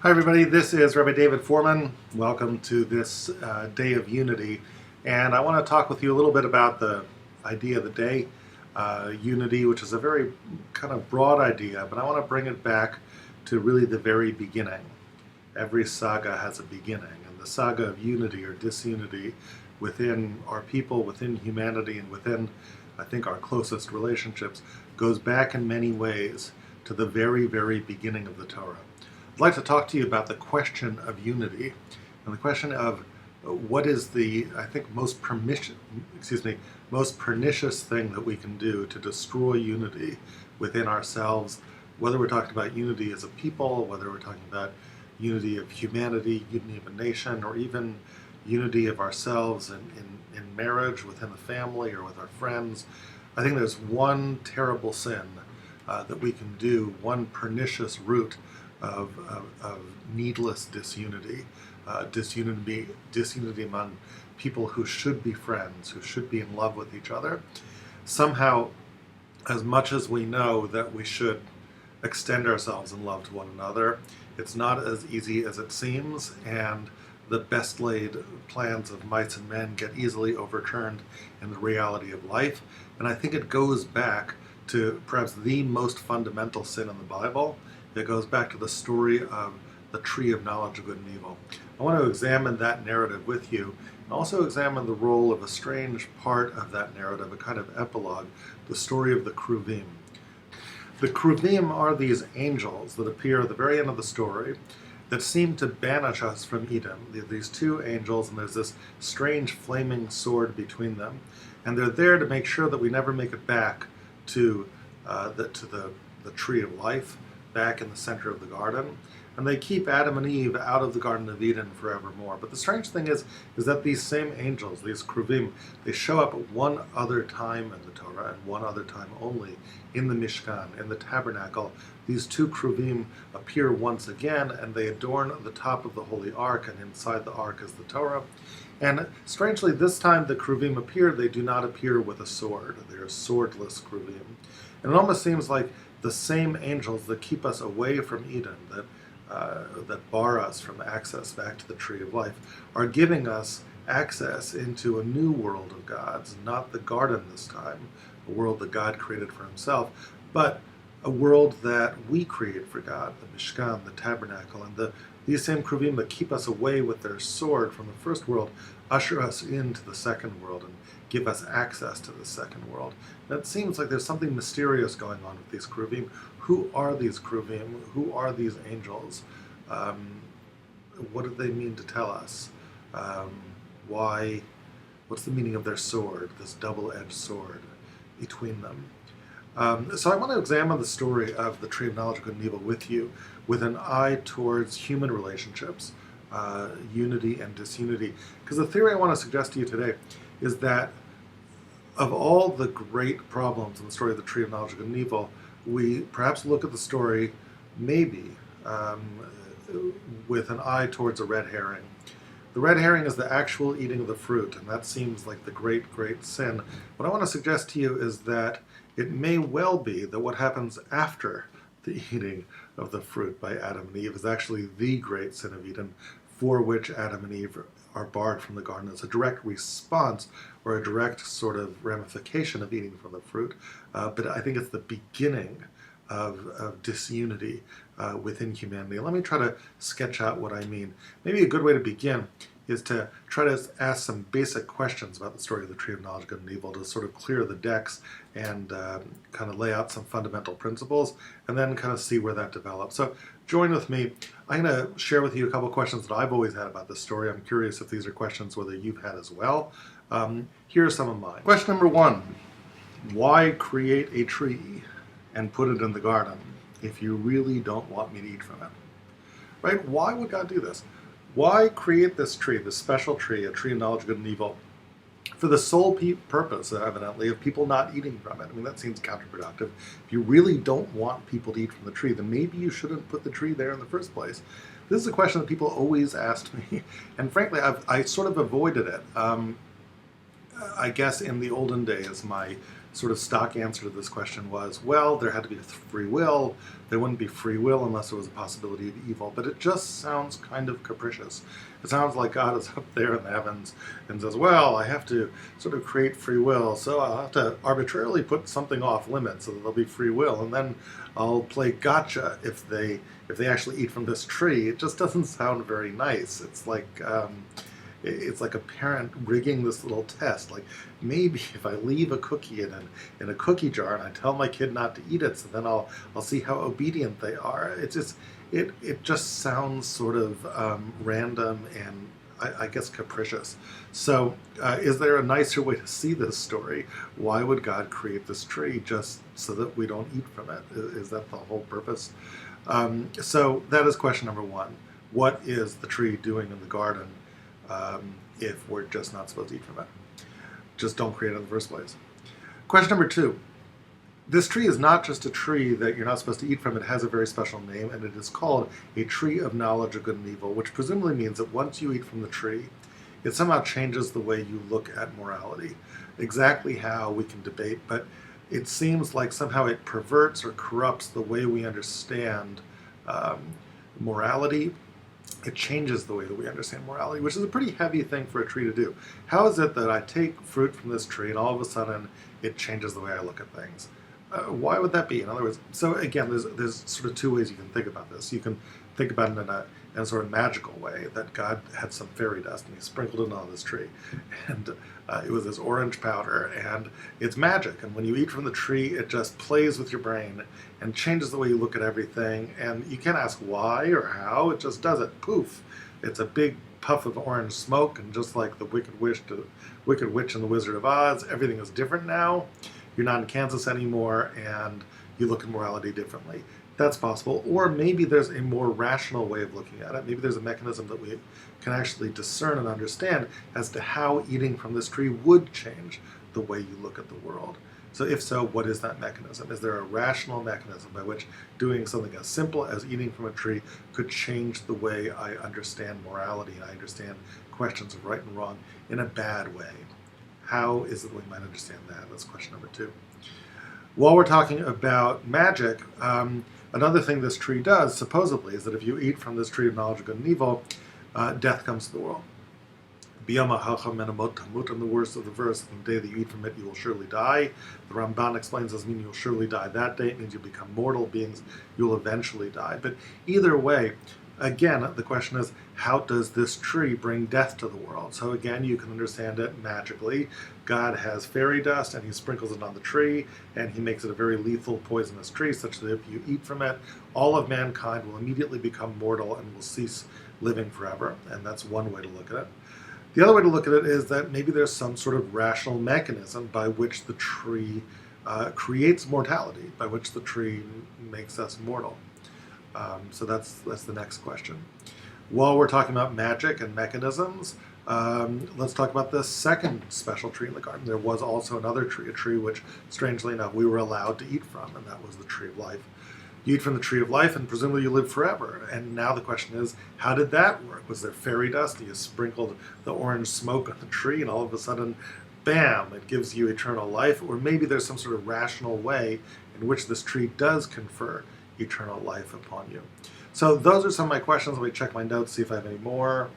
Hi everybody, this is Rabbi David Foreman. Welcome to this Day of Unity. And I want to talk with you a little bit about the idea of the day, unity, which is a very kind of broad idea, but I want to bring it back to really the very beginning. Every saga has a beginning, and the saga of unity or disunity within our people, within humanity, and within, I think, our closest relationships goes back in many ways to the very, very beginning of the Torah. I'd like to talk to you about the question of unity and the question of what is the, I think, most pernicious thing that we can do to destroy unity within ourselves, whether we're talking about unity as a people, whether we're talking about unity of humanity, unity of a nation, or even unity of ourselves in marriage, within the family, or with our friends. I think there's one terrible sin that we can do, one pernicious root of needless disunity, disunity among people who should be friends, who should be in love with each other. Somehow, as much as we know that we should extend ourselves in love to one another, it's not as easy as it seems, and the best laid plans of mice and men get easily overturned in the reality of life. And I think it goes back to perhaps the most fundamental sin in the Bible. It goes back to the story of the tree of knowledge of good and evil. I want to examine that narrative with you and also examine the role of a strange part of that narrative, a kind of epilogue, the story of the Cherubim. The Cherubim are these angels that appear at the very end of the story that seem to banish us from Eden. These two angels, and there's this strange flaming sword between them, and they're there to make sure that we never make it back to the tree of life, back in the center of the garden, and they keep Adam and Eve out of the Garden of Eden forevermore. But the strange thing is that these same angels, these Cherubim, they show up one other time in the Torah, and one other time only, in the Mishkan, in the tabernacle. These two Cherubim appear once again, and they adorn the top of the Holy Ark, and inside the Ark is the Torah. And strangely, this time the Cherubim appear, they do not appear with a sword. They are swordless Cherubim. And it almost seems like the same angels that keep us away from Eden, that bar us from access back to the tree of life, are giving us access into a new world of God's, not the garden this time, a world that God created for himself, but a world that we create for God, the Mishkan, the tabernacle, and these same Cherubim that keep us away with their sword from the first world usher us into the second world and give us access to the second world. And it seems like there's something mysterious going on with these Cherubim. Who are these Cherubim? Who are these angels? What do they mean to tell us? What's the meaning of their sword, this double-edged sword between them? So I want to examine the story of the tree of knowledge of good and evil with you with an eye towards human relationships, unity and disunity. Because the theory I want to suggest to you today is that of all the great problems in the story of the tree of knowledge of good and evil, we perhaps look at the story maybe with an eye towards a red herring. The red herring is the actual eating of the fruit, and that seems like the great, great sin. What I want to suggest to you is that it may well be that what happens after the eating of the fruit by Adam and Eve is actually the great sin of Eden, for which Adam and Eve are barred from the garden. It's a direct response or a direct sort of ramification of eating from the fruit, but I think it's the beginning of disunity within humanity. Let me try to sketch out what I mean. Maybe a good way to begin is to try to ask some basic questions about the story of the tree of knowledge of good and evil to sort of clear the decks and kind of lay out some fundamental principles and then kind of see where that develops. So join with me. I'm going to share with you a couple of questions that I've always had about this story. I'm curious if these are questions whether you've had as well. Here are some of mine. Question number one, why create a tree and put it in the garden if you really don't want me to eat from it? Right? Why would God do this? Why create this tree, this special tree, a tree of knowledge of good and evil, for the sole purpose, evidently, of people not eating from it? I mean, that seems counterproductive. If you really don't want people to eat from the tree, then maybe you shouldn't put the tree there in the first place. This is a question that people always asked me, and frankly, I sort of avoided it. I guess in the olden days, my sort of stock answer to this question was, well, there had to be free will. There wouldn't be free will unless there was a possibility of evil. But it just sounds kind of capricious. It sounds like God is up there in the heavens and says, well, I have to sort of create free will, so I'll have to arbitrarily put something off limits so that there'll be free will, and then I'll play gotcha if they actually eat from this tree. It just doesn't sound very nice. It's like a parent rigging this little test. Like, maybe if I leave a cookie in a cookie jar and I tell my kid not to eat it, so then I'll see how obedient they are. It just sounds sort of random and I guess capricious. So is there a nicer way to see this story? Why would God create this tree just so that we don't eat from it? Is that the whole purpose? So that is question number one. What is the tree doing in the garden if we're just not supposed to eat from it? Just don't create it in the first place. Question number two. This tree is not just a tree that you're not supposed to eat from. It has a very special name, and it is called a tree of knowledge of good and evil, which presumably means that once you eat from the tree, it somehow changes the way you look at morality. Exactly how, we can debate, but it seems like somehow it perverts or corrupts the way we understand morality. It changes the way that we understand morality, which is a pretty heavy thing for a tree to do. How is it that I take fruit from this tree and all of a sudden it changes the way I look at things? Why would that be? In other words, so again, there's sort of two ways you can think about this. You can think about it in a sort of magical way, that God had some fairy dust and he sprinkled it on this tree. And it was this orange powder, and it's magic. And when you eat from the tree, it just plays with your brain and changes the way you look at everything. And you can't ask why or how, it just does it. Poof. It's a big puff of orange smoke, and just like the Wicked Witch and the Wizard of Oz, everything is different now. You're not in Kansas anymore, and you look at morality differently. That's possible. Or maybe there's a more rational way of looking at it. Maybe there's a mechanism that we can actually discern and understand as to how eating from this tree would change the way you look at the world. So if so, what is that mechanism? Is there a rational mechanism by which doing something as simple as eating from a tree could change the way I understand morality and I understand questions of right and wrong in a bad way? How is it we might understand that? That's question number two. While we're talking about magic, another thing this tree does, supposedly, is that if you eat from this tree of knowledge of good and evil, death comes to the world. Biyama hacham menamot tamut, in the worst of the verse, the day that you eat from it, you will surely die. The Ramban explains this means you'll surely die that day. It means you'll become mortal beings. You'll eventually die. But either way, again, the question is, how does this tree bring death to the world? So again, you can understand it magically. God has fairy dust, and he sprinkles it on the tree, and he makes it a very lethal, poisonous tree, such that if you eat from it, all of mankind will immediately become mortal and will cease living forever. And that's one way to look at it. The other way to look at it is that maybe there's some sort of rational mechanism by which the tree creates mortality, by which the tree makes us mortal. So that's the next question. While we're talking about magic and mechanisms, let's talk about the second special tree in the garden. There was also another tree, a tree which, strangely enough, we were allowed to eat from, and that was the tree of life. You eat from the tree of life, and presumably you live forever. And now the question is, how did that work? Was there fairy dust? You sprinkled the orange smoke on the tree, and all of a sudden, bam, it gives you eternal life? Or maybe there's some sort of rational way in which this tree does confer eternal life upon you. So those are some of my questions. Let me check my notes, see if I have any more.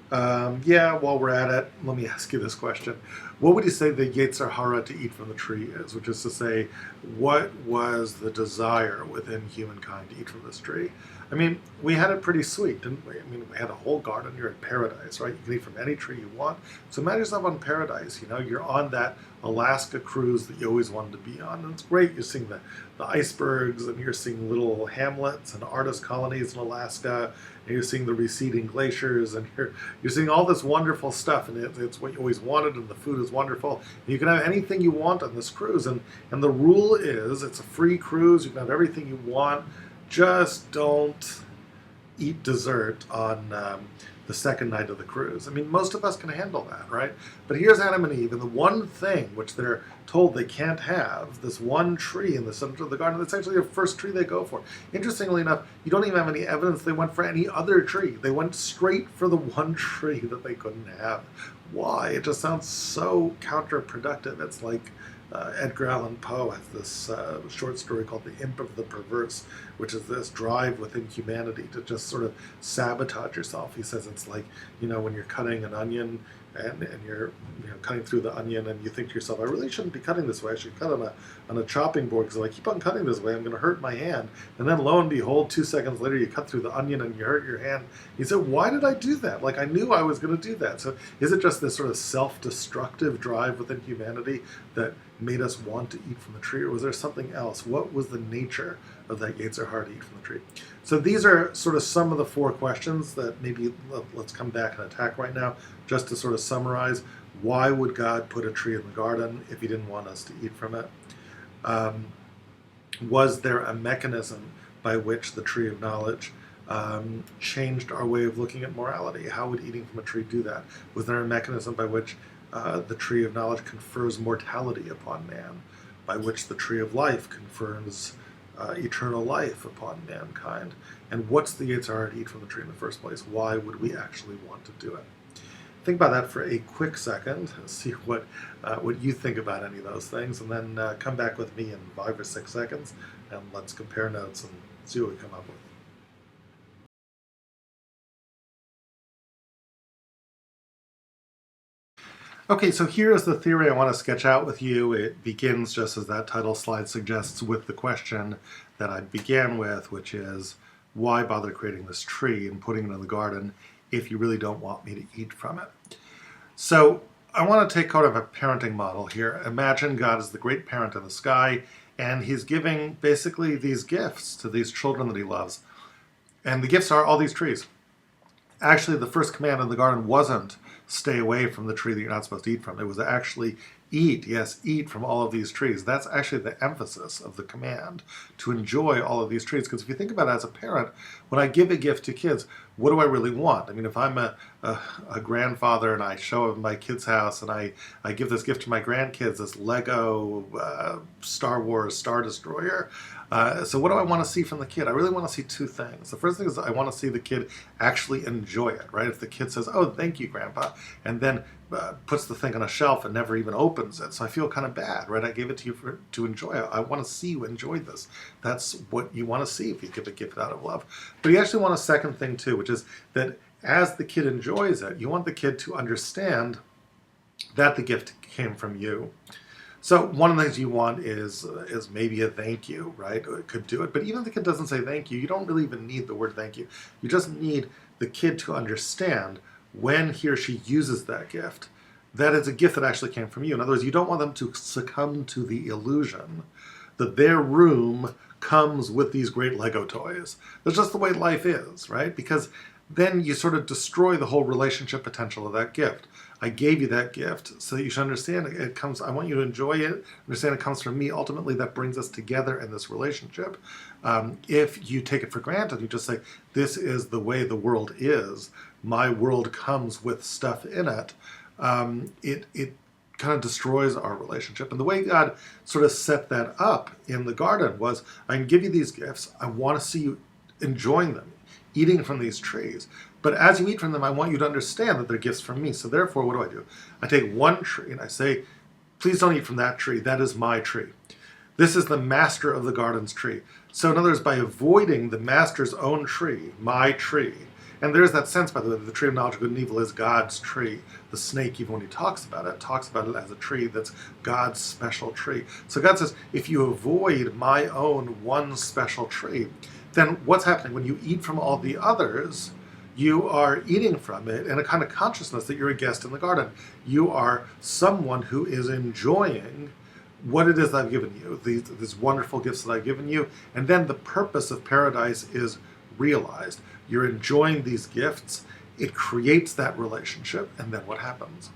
While we're at it, let me ask you this question. What would you say the Yetzer Hara to eat from the tree is? Which is to say, what was the desire within humankind to eat from this tree? I mean, we had it pretty sweet, didn't we? I mean, we had a whole garden. You're in paradise, right? You can eat from any tree you want. So imagine yourself on paradise. You know, you're on that Alaska cruise that you always wanted to be on. And it's great. You're seeing the icebergs, and you're seeing little hamlets and artist colonies in Alaska, and you're seeing the receding glaciers, and you're seeing all this wonderful stuff, and it's what you always wanted, and the food is wonderful. And you can have anything you want on this cruise, and the rule is it's a free cruise. You can have everything you want. Just don't eat dessert on the second night of the cruise. I mean, most of us can handle that, right? But here's Adam and Eve, and the one thing which they're told they can't have, this one tree in the center of the garden, that's actually the first tree they go for. Interestingly enough, you don't even have any evidence they went for any other tree. They went straight for the one tree that they couldn't have. Why? It just sounds so counterproductive. It's like Edgar Allan Poe has this short story called The Imp of the Perverse, which is this drive within humanity to just sort of sabotage yourself. He says it's like, when you're cutting an onion and you're cutting through the onion and you think to yourself, I really shouldn't be cutting this way. I should cut on a chopping board, because if I keep on cutting this way, I'm going to hurt my hand. And then lo and behold, 2 seconds later, you cut through the onion and you hurt your hand. He said, why did I do that? Like, I knew I was going to do that. So is it just this sort of self-destructive drive within humanity that made us want to eat from the tree, or was there something else? What was the nature of that Yetzer Hara to eat from the tree? So these are sort of some of the 4 questions that maybe let's come back and attack right now, just to sort of summarize. Why would God put a tree in the garden if he didn't want us to eat from it? Was there a mechanism by which the tree of knowledge changed our way of looking at morality? How would eating from a tree do that? Was there a mechanism by which the tree of knowledge confers mortality upon man, by which the tree of life confers eternal life upon mankind? And what's the Yetzer Hara to eat from the tree in the first place? Why would we actually want to do it? Think about that for a quick second, see what you think about any of those things, and then come back with me in 5 or 6 seconds, and let's compare notes and see what we come up with. Okay, so here is the theory I want to sketch out with you. It begins, just as that title slide suggests, with the question that I began with, which is, why bother creating this tree and putting it in the garden if you really don't want me to eat from it? So I want to take kind of a parenting model here. Imagine God is the great parent in the sky, and he's giving basically these gifts to these children that he loves. And the gifts are all these trees. Actually, the first command in the garden wasn't stay away from the tree that you're not supposed to eat from. It was actually eat, yes, eat from all of these trees. That's actually the emphasis of the command, to enjoy all of these trees. Because if you think about it as a parent, when I give a gift to kids, what do I really want? I mean, if I'm a grandfather and I show up at my kid's house and I give this gift to my grandkids, this Lego Star Wars Star Destroyer, so what do I want to see from the kid? I really want to see 2 things. The first thing is I want to see the kid actually enjoy it, right? If the kid says, oh, thank you, Grandpa, and then puts the thing on a shelf and never even opens it, so I feel kind of bad, right? I gave it to you to enjoy it. I want to see you enjoy this. That's what you want to see if you give a gift out of love. But you actually want a second thing too, which is that as the kid enjoys it, you want the kid to understand that the gift came from you. So one of the things you want is maybe a thank you, right? It could do it. But even if the kid doesn't say thank you, you don't really even need the word thank you. You just need the kid to understand when he or she uses that gift, that it's a gift that actually came from you. In other words, you don't want them to succumb to the illusion that their room comes with these great Lego toys. That's just the way life is, right? Because then you sort of destroy the whole relationship potential of that gift. I gave you that gift so that you should understand it comes, I want you to enjoy it, understand it comes from me. Ultimately, that brings us together in this relationship. If you take it for granted, you just say, this is the way the world is, my world comes with stuff in it, it kind of destroys our relationship. And the way God sort of set that up in the garden was, I can give you these gifts, I want to see you enjoying them, eating from these trees. But as you eat from them, I want you to understand that they're gifts from me. So therefore, what do? I take one tree and I say, please don't eat from that tree. That is my tree. This is the master of the garden's tree. So in other words, by avoiding the master's own tree, my tree, and there's that sense, by the way, that the tree of knowledge of good and evil is God's tree. The snake, even when he talks about it as a tree that's God's special tree. So God says, if you avoid my own one special tree, then what's happening? When you eat from all the others, you are eating from it in a kind of consciousness that you're a guest in the garden. You are someone who is enjoying what it is that I've given you, these wonderful gifts that I've given you, and then the purpose of paradise is realized. You're enjoying these gifts, it creates that relationship, and then what happens?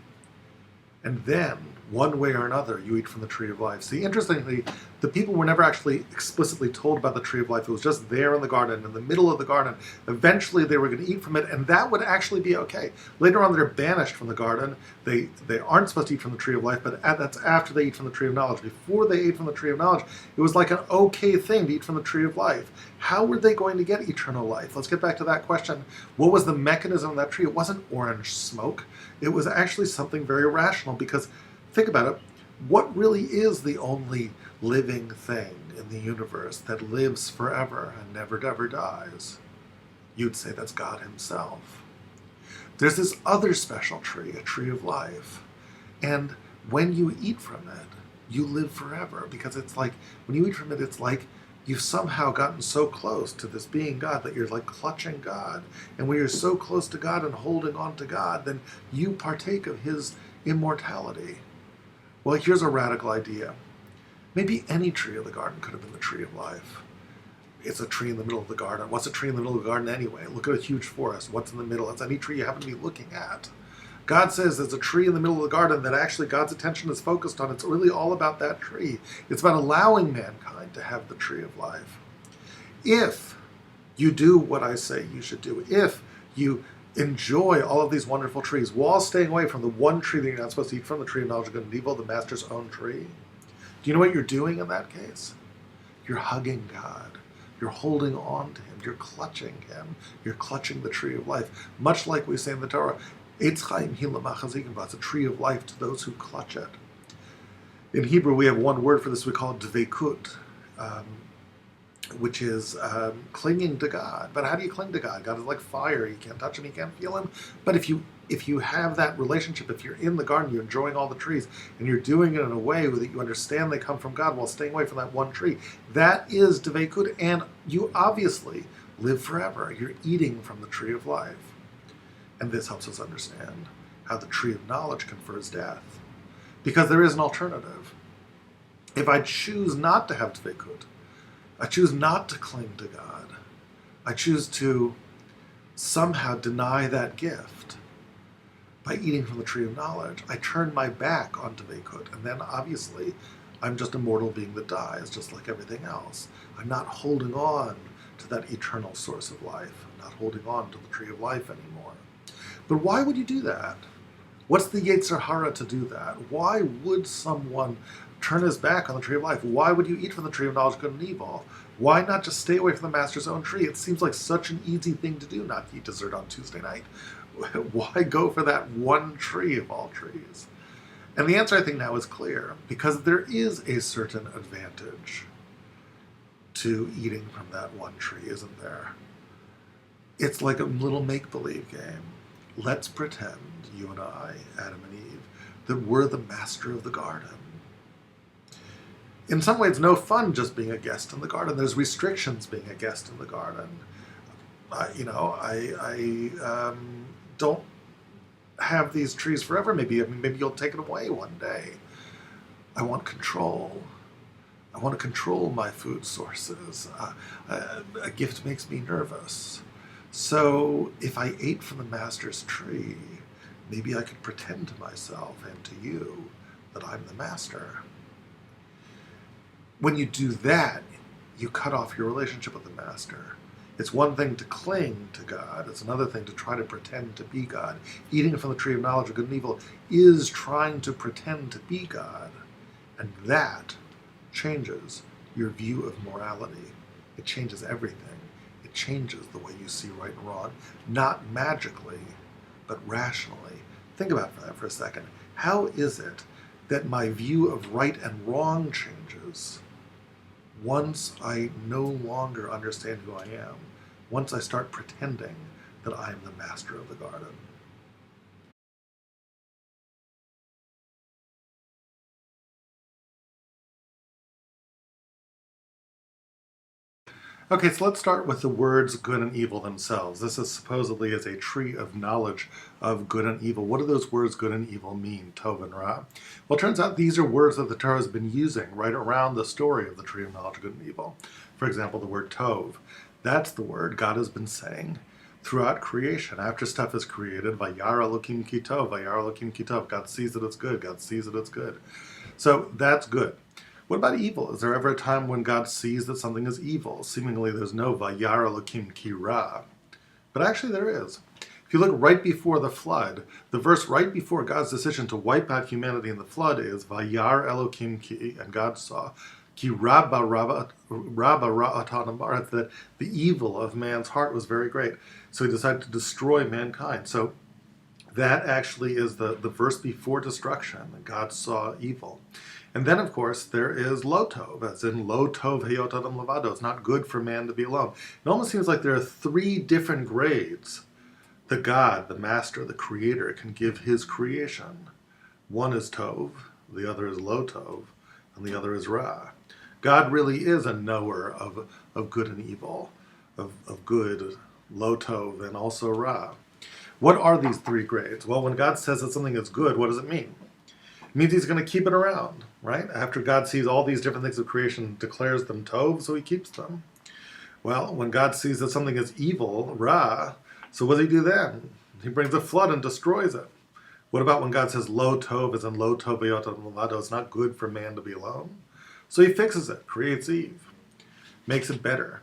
And then, one way or another, you eat from the tree of life. See, interestingly, the people were never actually explicitly told about the tree of life. It was just there in the garden, in the middle of the garden. Eventually, they were going to eat from it, and that would actually be okay. Later on, they're banished from the garden. They aren't supposed to eat from the tree of life, but that's after they eat from the tree of knowledge. Before they ate from the tree of knowledge, it was like an okay thing to eat from the tree of life. How were they going to get eternal life? Let's get back to that question. What was the mechanism of that tree? It wasn't orange smoke. It was actually something very rational, because think about it. What really is the only living thing in the universe that lives forever and never ever dies? You'd say that's God himself. There's this other special tree, a tree of life. And when you eat from it, you live forever, because it's like, when you eat from it, it's like you've somehow gotten so close to this being God that you're like clutching God. And when you're so close to God and holding on to God, then you partake of his immortality. Well, here's a radical idea. Maybe any tree of the garden could have been the tree of life. It's a tree in the middle of the garden. What's a tree in the middle of the garden anyway? Look at a huge forest. What's in the middle? It's any tree you happen to be looking at. God says there's a tree in the middle of the garden that actually God's attention is focused on. It's really all about that tree. It's about allowing mankind to have the tree of life. If you do what I say you should do, if you enjoy all of these wonderful trees while staying away from the one tree that you're not supposed to eat from, the tree of knowledge of good and evil, the master's own tree, do you know what you're doing in that case? You're hugging God. You're holding on to him. You're clutching him. You're clutching the tree of life. Much like we say in the Torah, Eitz Chaim hi l'machazikim, it's a tree of life to those who clutch it. In Hebrew, we have one word for this. We call it dveikut, which is clinging to God. But how do you cling to God? God is like fire. You can't touch him. You can't feel him. But if you have that relationship, if you're in the garden, you're enjoying all the trees, and you're doing it in a way that you understand they come from God while staying away from that one tree, that is dveikut, and you obviously live forever. You're eating from the tree of life. And this helps us understand how the tree of knowledge confers death. Because there is an alternative. If I choose not to have dveikut, I choose not to cling to God, I choose to somehow deny that gift by eating from the tree of knowledge, I turn my back on dveikut, and then obviously I'm just a mortal being that dies, just like everything else. I'm not holding on to that eternal source of life. I'm not holding on to the tree of life anymore. But why would you do that? What's the Yetzer Hara to do that? Why would someone turn his back on the tree of life? Why would you eat from the tree of knowledge of good and evil? Why not just stay away from the master's own tree? It seems like such an easy thing to do, not to eat dessert on Tuesday night. Why go for that one tree of all trees? And the answer, I think, now is clear, because there is a certain advantage to eating from that one tree, isn't there? It's like a little make-believe game. Let's pretend, you and I, Adam and Eve, that we're the master of the garden. In some ways, it's no fun just being a guest in the garden. There's restrictions being a guest in the garden. I don't have these trees forever. Maybe you'll take it away one day. I want control. I want to control my food sources. A gift makes me nervous. So if I ate from the master's tree, maybe I could pretend to myself and to you that I'm the master. When you do that, you cut off your relationship with the master. It's one thing to cling to God. It's another thing to try to pretend to be God. Eating from the tree of knowledge of good and evil is trying to pretend to be God. And that changes your view of morality. It changes everything. It changes the way you see right and wrong, not magically, but rationally. Think about that for a second. How is it that my view of right and wrong changes once I no longer understand who I am, once I start pretending that I am the master of the garden? Okay, so let's start with the words good and evil themselves. This is supposedly as a tree of knowledge of good and evil. What do those words good and evil mean, Tov and Ra? Well, it turns out these are words that the Torah has been using right around the story of the tree of knowledge of good and evil. For example, the word Tov. That's the word God has been saying throughout creation. After stuff is created, Vayar Elokim ki tov, Vayar Elokim ki tov. God sees that it's good. God sees that it's good. So that's good. What about evil? Is there ever a time when God sees that something is evil? Seemingly there's no Vayar Elokim ki ra. But actually there is. If you look right before the flood, the verse right before God's decision to wipe out humanity in the flood is Vayar Elokim ki, and God saw, ki rabba ra'atan amaret, that the evil of man's heart was very great. So he decided to destroy mankind. So That actually is the verse before destruction. God saw evil. And then, of course, there is lo tov, as in lo tov heyot adam levado. It's not good for man to be alone. It almost seems like there are three different grades the God, the master, the creator can give his creation. One is tov, the other is lo tov, and the other is ra. God really is a knower of good and evil, of good, lo tov, and also ra. What are these three grades? Well, when God says that something is good, what does it mean? It means he's going to keep it around, right? After God sees all these different things of creation, declares them tov, so he keeps them. Well, when God sees that something is evil, ra, so what does he do then? He brings a flood and destroys it. What about when God says lo tov, as in lo tov heyot adam levado, it's not good for man to be alone? So he fixes it, creates Eve, makes it better.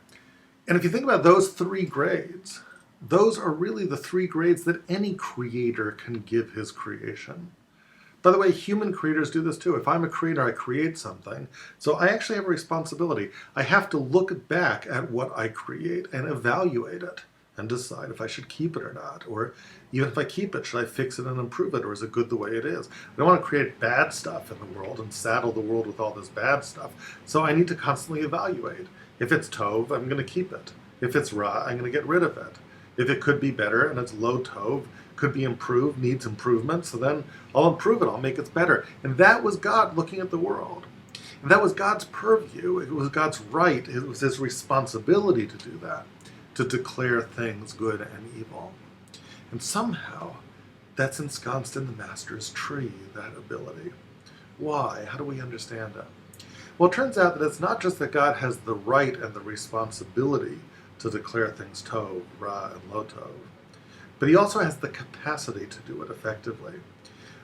And if you think about those three grades, those are really the three grades that any creator can give his creation. By the way, human creators do this too. If I'm a creator, I create something. So I actually have a responsibility. I have to look back at what I create and evaluate it and decide if I should keep it or not. Or even if I keep it, should I fix it and improve it? Or is it good the way it is? I don't want to create bad stuff in the world and saddle the world with all this bad stuff. So I need to constantly evaluate. If it's tov, I'm going to keep it. If it's ra, I'm going to get rid of it. If it could be better and it's lo tov, could be improved, needs improvement, so then I'll improve it, I'll make it better. And that was God looking at the world. And that was God's purview. It was God's right. It was his responsibility to do that, to declare things good and evil. And somehow, that's ensconced in the master's tree, that ability. Why? How do we understand it? Well, it turns out that it's not just that God has the right and the responsibility to declare things tov, ra, and lo tov, but he also has the capacity to do it effectively.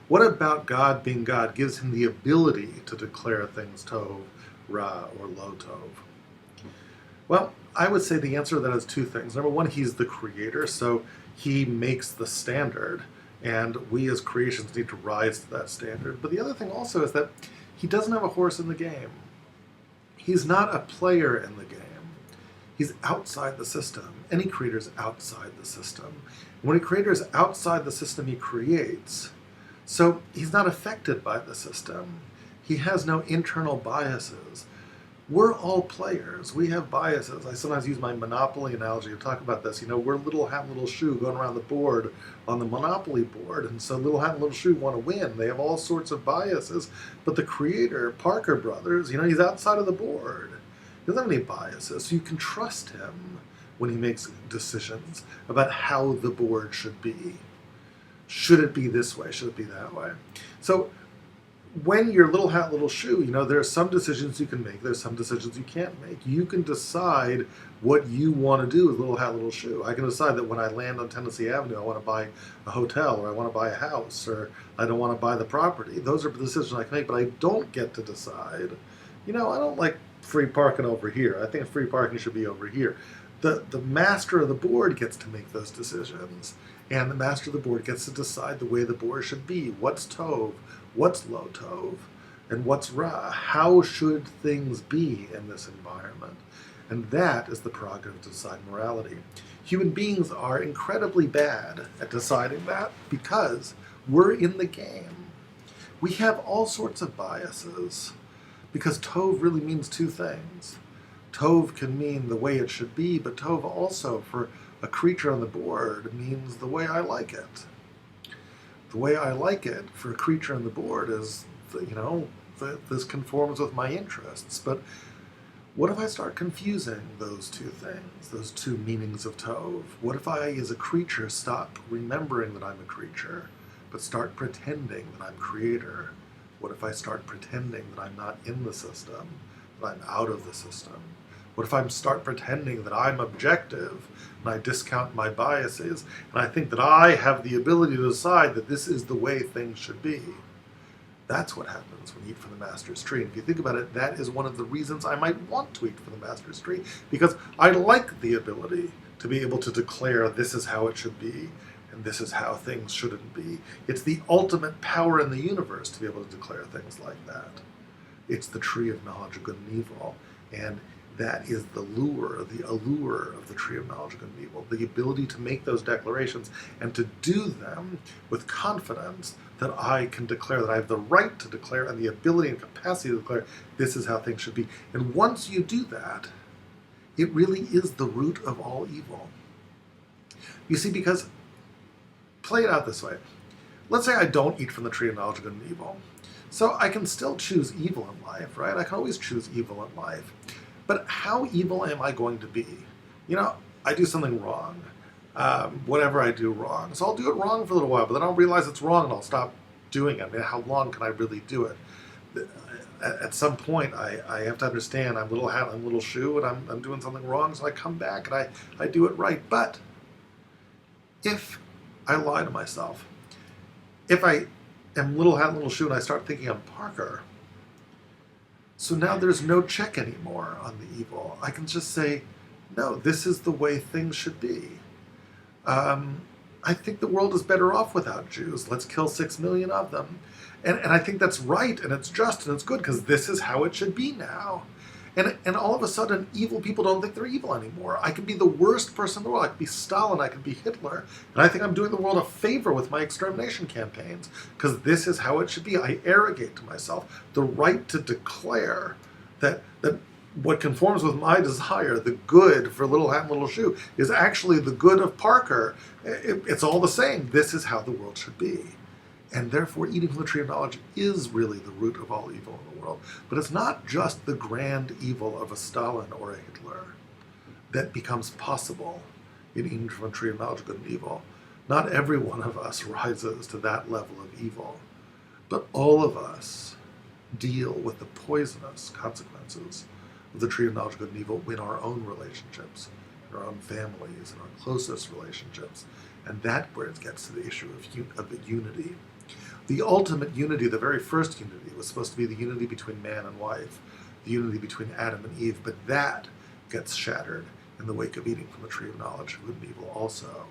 What about God being God gives him the ability to declare things tov, ra, or lo tov? Well, I would say the answer to that is two things. Number one, he's the creator, so he makes the standard, and we as creations need to rise to that standard. But the other thing also is that he doesn't have a horse in the game. He's not a player in the game. He's outside the system. Any creator is outside the system. When a creator is outside the system, he creates. So he's not affected by the system. He has no internal biases. We're all players. We have biases. I sometimes use my Monopoly analogy to talk about this. You know, we're little hat and little shoe going around the board on the Monopoly board. And so little hat and little shoe want to win. They have all sorts of biases. But the creator, Parker Brothers, you know, he's outside of the board. He doesn't have any biases. So you can trust him when he makes decisions about how the board should be. Should it be this way? Should it be that way? So when you're little hat, little shoe, you know, there are some decisions you can make. There's some decisions you can't make. You can decide what you want to do with little hat, little shoe. I can decide that when I land on Tennessee Avenue, I want to buy a hotel, or I want to buy a house, or I don't want to buy the property. Those are decisions I can make, but I don't get to decide. You know, I don't like free parking over here. I think free parking should be over here. The master of the board gets to make those decisions, and the master of the board gets to decide the way the board should be. What's tov, what's lo tov, and what's ra? How should things be in this environment? And that is the prerogative to decide morality. Human beings are incredibly bad at deciding that because we're in the game. We have all sorts of biases because tov really means two things. Tov can mean the way it should be, but tov also, for a creature on the board, means the way I like it. The way I like it for a creature on the board is, you know, this conforms with my interests. But what if I start confusing those two things, those two meanings of tov? What if I, as a creature, stop remembering that I'm a creature, but start pretending that I'm creator? What if I start pretending that I'm not in the system, that I'm out of the system? What if I start pretending that I'm objective and I discount my biases and I think that I have the ability to decide that this is the way things should be? That's what happens when you eat from the master's tree. And if you think about it, that is one of the reasons I might want to eat from the master's tree, because I like the ability to be able to declare this is how it should be and this is how things shouldn't be. It's the ultimate power in the universe to be able to declare things like that. It's the tree of knowledge of good and evil. And That is the allure of the tree of knowledge of good and evil, the ability to make those declarations and to do them with confidence that I can declare, that I have the right to declare and the ability and capacity to declare this is how things should be. And once you do that, it really is the root of all evil. You see, because, play it out this way. Let's say I don't eat from the tree of knowledge of good and evil. So I can still choose evil in life, right? I can always choose evil in life. But how evil am I going to be? I do something wrong. Whatever I do wrong. So I'll do it wrong for a little while, but then I'll realize it's wrong and I'll stop doing it. I mean, how long can I really do it? At some point, I have to understand I'm little hat, I'm little shoe, and I'm doing something wrong, so I come back and I do it right. But if I lie to myself, if I am little hat, little shoe, and I start thinking I'm Parker, so now there's no check anymore on the evil. I can just say, no, this is the way things should be. I think the world is better off without Jews. Let's kill 6 million of them. And I think that's right, and it's just, and it's good, because this is how it should be now. And all of a sudden, evil people don't think they're evil anymore. I could be the worst person in the world. I could be Stalin, I could be Hitler, and I think I'm doing the world a favor with my extermination campaigns, because this is how it should be. I arrogate to myself the right to declare that what conforms with my desire, the good for little hat and little shoe, is actually the good of Parker. It's all the same. This is how the world should be. And therefore, eating from the tree of knowledge is really the root of all evil in the world. But it's not just the grand evil of a Stalin or a Hitler that becomes possible in eating from a tree of knowledge of good and evil. Not every one of us rises to that level of evil. But all of us deal with the poisonous consequences of the tree of knowledge of good and evil in our own relationships, in our own families, in our closest relationships. And that's where it gets to the issue of the unity. The ultimate unity, the very first unity, was supposed to be the unity between man and wife, the unity between Adam and Eve, but that gets shattered in the wake of eating from the tree of knowledge of good and evil also.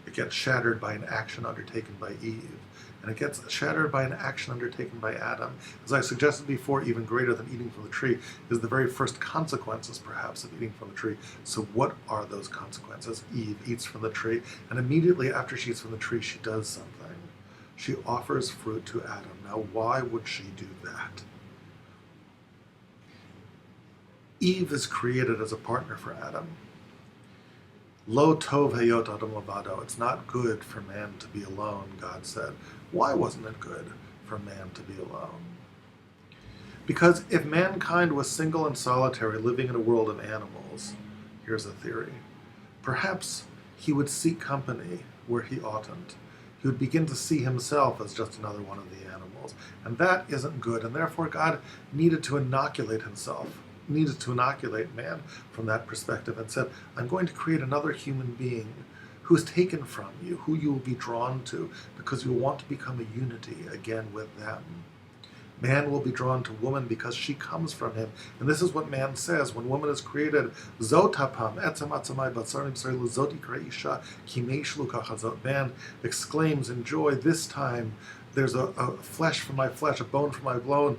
It gets shattered by an action undertaken by Eve, and it gets shattered by an action undertaken by Adam. As I suggested before, even greater than eating from the tree is the very first consequences, perhaps, of eating from the tree. So what are those consequences? Eve eats from the tree, and immediately after she eats from the tree, she does something. She offers fruit to Adam. Now, why would she do that? Eve is created as a partner for Adam. Lo tov hayot adam levado. It's not good for man to be alone, God said. Why wasn't it good for man to be alone? Because if mankind was single and solitary, living in a world of animals, here's a theory, perhaps he would seek company where he oughtn't. He would begin to see himself as just another one of the animals. And that isn't good, and therefore God needed to inoculate man from that perspective, and said, I'm going to create another human being who is taken from you, who you will be drawn to, because you want to become a unity again with them. Man will be drawn to woman because she comes from him. And this is what man says when woman is created. Zotapam, etzem atzamai batsarim b'sari l'zot ikra isha kimei shlu kachazot. Man exclaims in joy, this time there's a flesh from my flesh, a bone from my bone.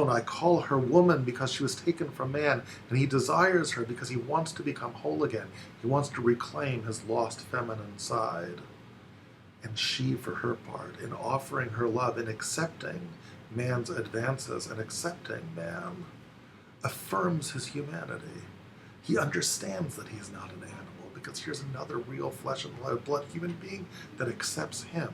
I call her woman because she was taken from man, and he desires her because he wants to become whole again. He wants to reclaim his lost feminine side. And she, for her part, in offering her love, in accepting man's advances and accepting man, affirms his humanity. He understands that he's not an animal because here's another real flesh and blood human being that accepts him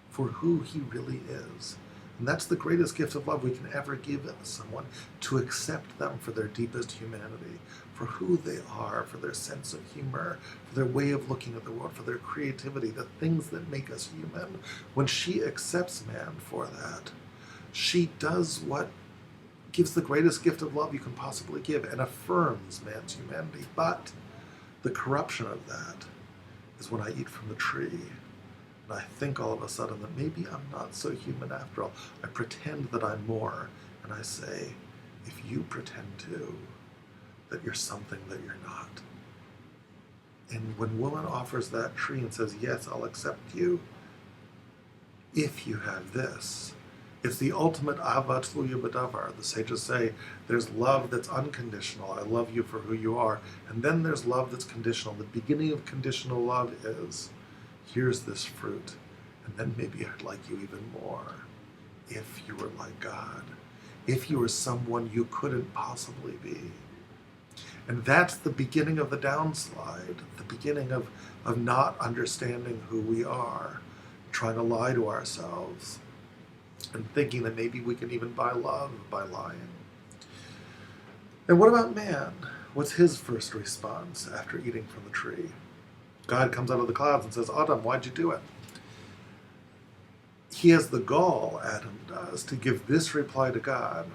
for who he really is. And that's the greatest gift of love we can ever give someone, to accept them for their deepest humanity, for who they are, for their sense of humor, for their way of looking at the world, for their creativity, the things that make us human. When she accepts man for that, she does what gives the greatest gift of love you can possibly give and affirms man's humanity. But the corruption of that is when I eat from the tree and I think all of a sudden that maybe I'm not so human after all. I pretend that I'm more, and I say, if you pretend too, that you're something that you're not. And when woman offers that tree and says, yes, I'll accept you, if you have this, It's the ultimate ahava tluya b'davar. The sages say there's love that's unconditional. I love you for who you are. And then there's love that's conditional. The beginning of conditional love is, here's this fruit, and then maybe I'd like you even more if you were like God, if you were someone you couldn't possibly be. And that's the beginning of the downslide, the beginning of not understanding who we are, trying to lie to ourselves, and thinking that maybe we can even buy love by lying. And what about man? What's his first response after eating from the tree? God comes out of the clouds and says, Adam, why'd you do it? He has the gall, Adam does, to give this reply to God.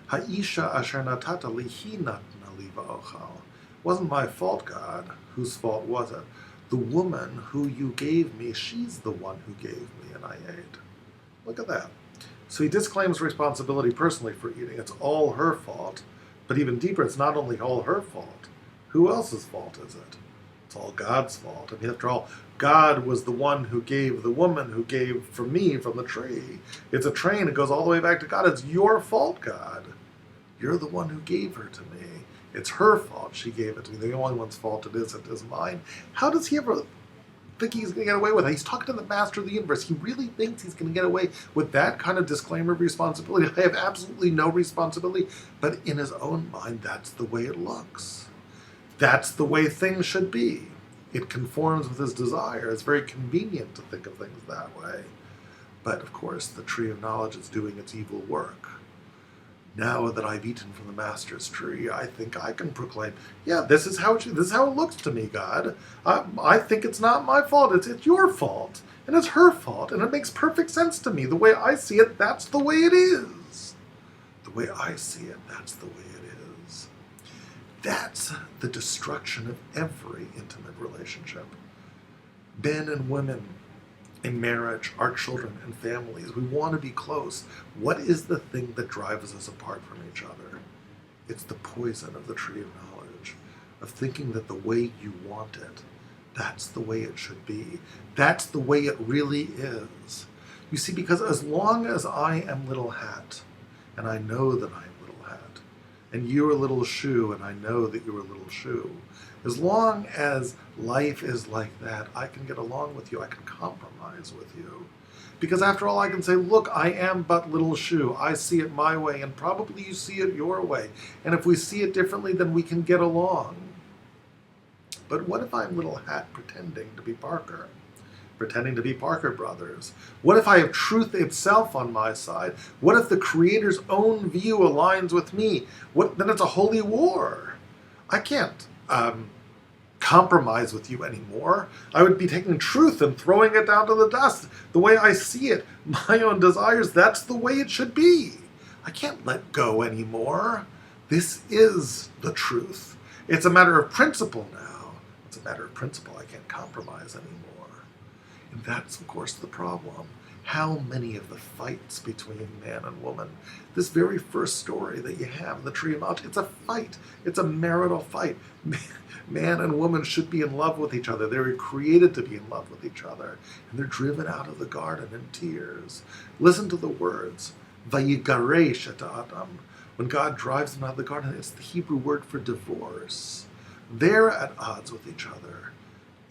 Ha'isha asher natata li hi natna li va'ochal. Wasn't my fault, God. Whose fault was it? The woman who you gave me, she's the one who gave me, and I ate. Look at that. So he disclaims responsibility personally for eating. It's all her fault. But even deeper, it's not only all her fault. Who else's fault is it? It's all God's fault. And after all, God was the one who gave the woman who gave for me from the tree. It's a train. It goes all the way back to God. It's your fault, God. You're the one who gave her to me. It's her fault she gave it to me. The only one's fault it is mine. How does he ever think he's going to get away with it? He's talking to the master of the universe. He really thinks he's going to get away with that kind of disclaimer of responsibility. I have absolutely no responsibility. But in his own mind, that's the way it looks. That's the way things should be. It conforms with his desire. It's very convenient to think of things that way. But of course, the tree of knowledge is doing its evil work. Now that I've eaten from the master's tree, I think I can proclaim, yeah, this is how it looks to me, God. I think it's not my fault. It's your fault. And it's her fault. And it makes perfect sense to me. The way I see it, that's the way it is. The way I see it, that's the way it is. That's the destruction of every intimate relationship. Men and women in marriage, our children and families, we want to be close. What is the thing that drives us apart from each other? It's the poison of the tree of knowledge, of thinking that the way you want it, that's the way it should be. That's the way it really is. You see, because as long as I am little hat, and I know that I'm little hat, and you're a little shoe, and I know that you're a little shoe, as long as life is like that, I can get along with you. I can compromise with you. Because after all, I can say, look, I am but little shoe. I see it my way, and probably you see it your way. And if we see it differently, then we can get along. But what if I'm little hat pretending to be Parker? Pretending to be Parker Brothers? What if I have truth itself on my side? What if the Creator's own view aligns with me? Then it's a holy war. I can't compromise with you anymore. I would be taking truth and throwing it down to the dust. The way I see it, my own desires, that's the way it should be. I can't let go anymore. This is the truth. It's a matter of principle now. It's a matter of principle. I can't compromise anymore. And that's, of course, the problem. How many of the fights between man and woman, this very first story that you have, the tree of knowledge, it's a fight. It's a marital fight. Man and woman should be in love with each other. They were created to be in love with each other. And they're driven out of the garden in tears. Listen to the words. Vayigaresh et Adam. When God drives them out of the garden, it's the Hebrew word for divorce. They're at odds with each other.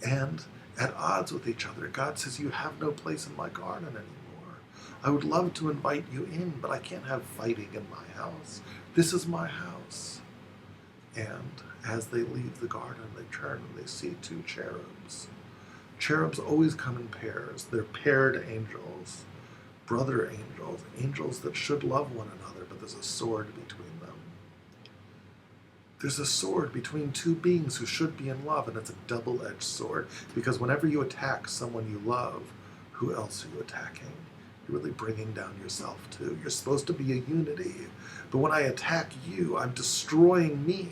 And at odds with each other, God says, you have no place in my garden anymore. I would love to invite you in, but I can't have fighting in my house. This is my house. And as they leave the garden, they turn and they see two cherubs. Cherubs always come in pairs. They're paired angels, brother angels, angels that should love one another, but there's a sword between them. There's a sword between two beings who should be in love, and it's a double-edged sword, because whenever you attack someone you love, who else are you attacking? You're really bringing down yourself too. You're supposed to be a unity, but when I attack you, I'm destroying me.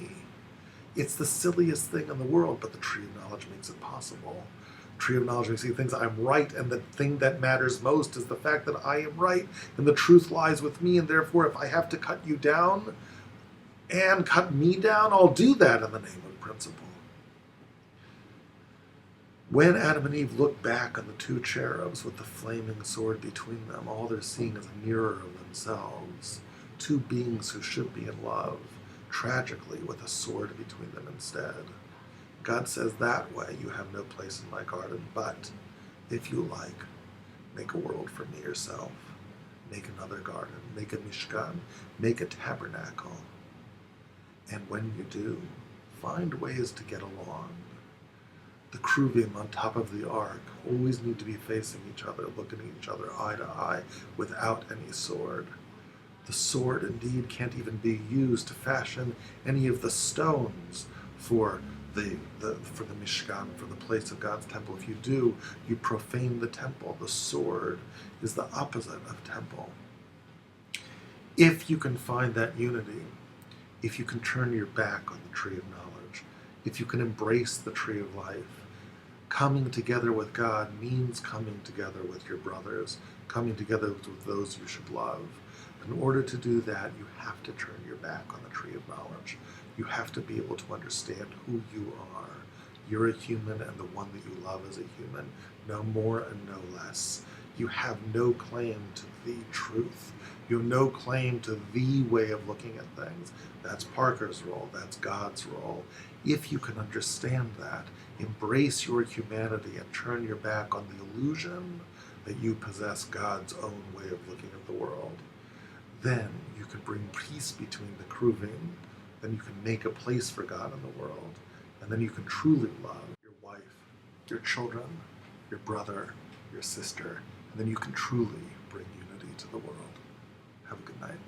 It's the silliest thing in the world, but the tree of knowledge makes it possible. The tree of knowledge makes you think I'm right, and the thing that matters most is the fact that I am right, and the truth lies with me, and therefore if I have to cut you down, and cut me down, I'll do that in the name of principle. When Adam and Eve look back on the two cherubs with the flaming sword between them, all they're seeing is a mirror of themselves, two beings who should be in love, tragically with a sword between them instead. God says that way you have no place in my garden, but if you like, make a world for me yourself. Make another garden, make a mishkan, make a tabernacle. And when you do, find ways to get along. The Cherubim on top of the ark always need to be facing each other, looking at each other eye to eye, without any sword. The sword indeed can't even be used to fashion any of the stones for the Mishkan, for the place of God's temple. If you do, you profane the temple. The sword is the opposite of temple. If you can find that unity, if you can turn your back on the tree of knowledge, if you can embrace the tree of life, coming together with God means coming together with your brothers, coming together with those you should love. In order to do that, you have to turn your back on the tree of knowledge. You have to be able to understand who you are. You're a human, and the one that you love is a human, no more and no less. You have no claim to the truth. You have no claim to the way of looking at things. That's Parker's role. That's God's role. If you can understand that, embrace your humanity and turn your back on the illusion that you possess God's own way of looking at the world, then you can bring peace between the Cherubim, then you can make a place for God in the world, and then you can truly love your wife, your children, your brother, your sister, and then you can truly bring unity to the world. Have a good night.